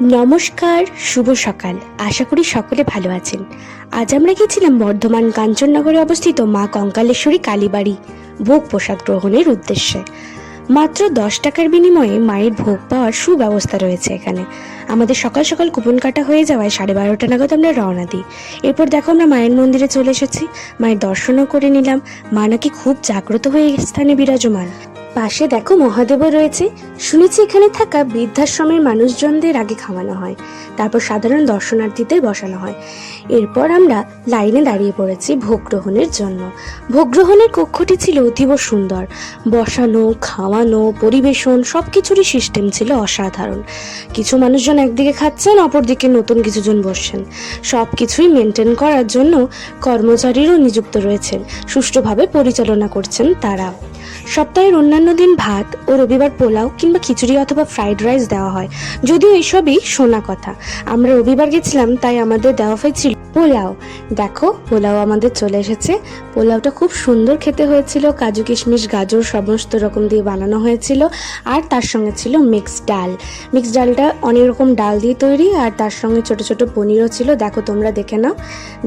নমস্কার, শুভ সকাল। আশা করি সকলে ভালো আছেন। আজ আমরা গেছিলাম বর্ধমান কাঞ্চননগরে অবস্থিত মা কঙ্কালেশ্বরী কালীবাড়ি ভোগ প্রসাদ গ্রহণের উদ্দেশ্যে। মাত্র 10 টাকার বিনিময়ে মায়ের ভোগ পাওয়ার সুব্যবস্থা রয়েছে এখানে। আমাদের সকাল সকাল কুপন কাটা হয়ে যাওয়ায় 12:30 নাগাদ আমরা রওনা দিই। এরপর দেখো আমরা মায়ের মন্দিরে চলে এসেছি, মায়ের দর্শনও করে নিলাম। মা নাকি খুব জাগ্রত হয়ে স্থানে বিরাজমান। পাশে দেখো মহাদেবও রয়েছে। শুনেছি এখানে থাকা বৃদ্ধাশ্রমের মানুষজনদের আগে খাওয়ানো হয়, তারপর সাধারণ দর্শনার্থীদের বসানো হয়। এরপর আমরা লাইনে দাঁড়িয়ে পড়েছি ভোগ গ্রহণের জন্য। ভোগ গ্রহণের কক্ষটি ছিল অতীব সুন্দর। বসানো, খাওয়ানো, পরিবেশন সবকিছুরই সিস্টেম ছিল অসাধারণ। কিছু মানুষজন একদিকে খাচ্ছেন, অপরদিকে নতুন কিছুজন বসছেন। সব কিছুই মেনটেন করার জন্য কর্মচারীরও নিযুক্ত রয়েছেন, সুষ্ঠুভাবে পরিচালনা করছেন তারা। সপ্তাহের অন্যান্য দিন ভাত ও রবিবার পোলাও কিংবা খিচুড়ি অথবা ফ্রাইড রাইস দেওয়া হয়, যদিও এইসবই শোনা কথা। আমরা রবিবার গেছিলাম, তাই আমাদের দেওয়া হয়েছিল পোলাও। দেখো পোলাও আমাদের চলে এসেছে। পোলাওটা খুব সুন্দর খেতে হয়েছিল, কাজু কিশমিশ গাজর সমস্ত রকম দিয়ে বানানো হয়েছিল। আর তার সঙ্গে ছিল মিক্সড ডাল। মিক্সড ডালটা অনেক রকম ডাল দিয়ে তৈরি, আর তার সঙ্গে ছোট ছোট পনিরও ছিল। দেখো, তোমরা দেখে নাও,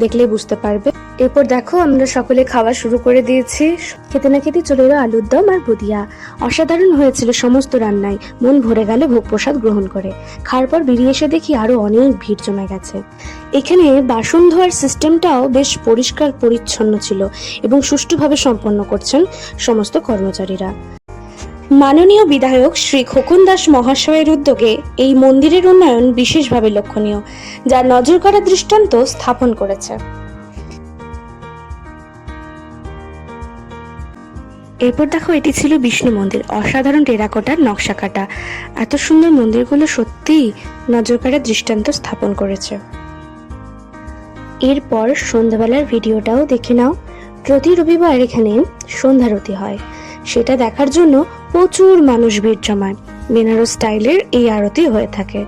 দেখলে বুঝতে পারবে। এরপর দেখো আমরা সকলে খাওয়া শুরু করে দিয়েছি। খেতে না খেতে চলে এলো আলুর দম আর বুদিয়া। অসাধারণ হয়েছিল সমস্ত রান্নাই। মন ভরে গেল ভোগ প্রসাদ গ্রহণ করে। খাওয়ার পর বেরিয়ে এসে দেখি আরো অনেক ভিড় জমে গেছে। এখানে বাসন ধোয়ার সিস্টেমটাও বেশ পরিষ্কার পরিচ্ছন্ন ছিল এবং সুষ্ঠুভাবে সম্পন্ন করছেন সমস্ত কর্মচারীরা। মাননীয় বিধায়ক শ্রী খোকন দাস মহাশয়ের উদ্যোগে এই মন্দিরের উন্নয়ন বিশেষভাবে লক্ষণীয়, যা নজর করা দৃষ্টান্ত স্থাপন করেছে। এরপর দেখো, এটি ছিল বিষ্ণু মন্দির। অসাধারণ টেরাকোটার নকশা কাটা। এত সুন্দর মন্দিরগুলো সত্যিই নজর কাড়ার দৃষ্টান্ত স্থাপন করেছে। এরপর সন্ধ্যাবেলার ভিডিওটাও দেখে নাও। প্রতি রবিবার এখানে সন্ধ্যারতি হয়, সেটা দেখার জন্য প্রচুর মানুষ ভিড় জমায়। বেনারস স্টাইলের এই আরতি হয়ে থাকে।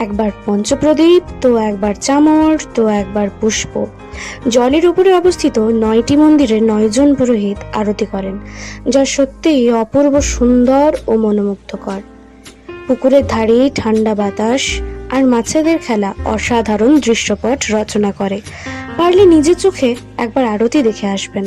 একবার পঞ্চপ্রদীপ, তো একবার চামর, তো একবার পুষ্প। জলের উপরে অবস্থিত 9টি মন্দিরে 9 জন পুরোহিত আরতি করেন, যা সত্যিই অপূর্ব সুন্দর ও মনোমুগ্ধকর। পুকুরের ধারে ঠান্ডা বাতাস আর মাছেদের খেলা অসাধারণ দৃশ্যপট রচনা করে। পারলে নিজের চোখে একবার আরতি দেখে আসবেন।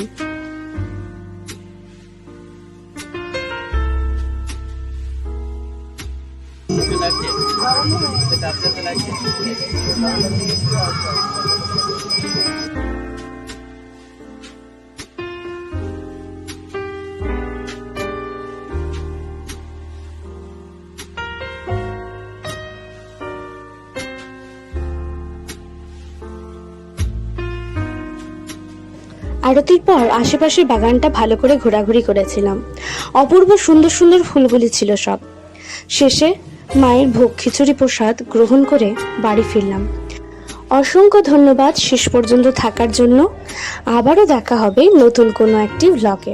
আরতির পর আশেপাশের বাগানটা ভালো করে ঘোরাঘুরি করেছিলাম। অপূর্ব সুন্দর সুন্দর ফুলগুলি ছিল সব। শেষে মায়ের ভোগ খিচুড়ি প্রসাদ গ্রহণ করে বাড়ি ফিরলাম। অসংখ্য ধন্যবাদ শেষ পর্যন্ত থাকার জন্য। আবারও দেখা হবে নতুন কোনো একটি ব্লগে।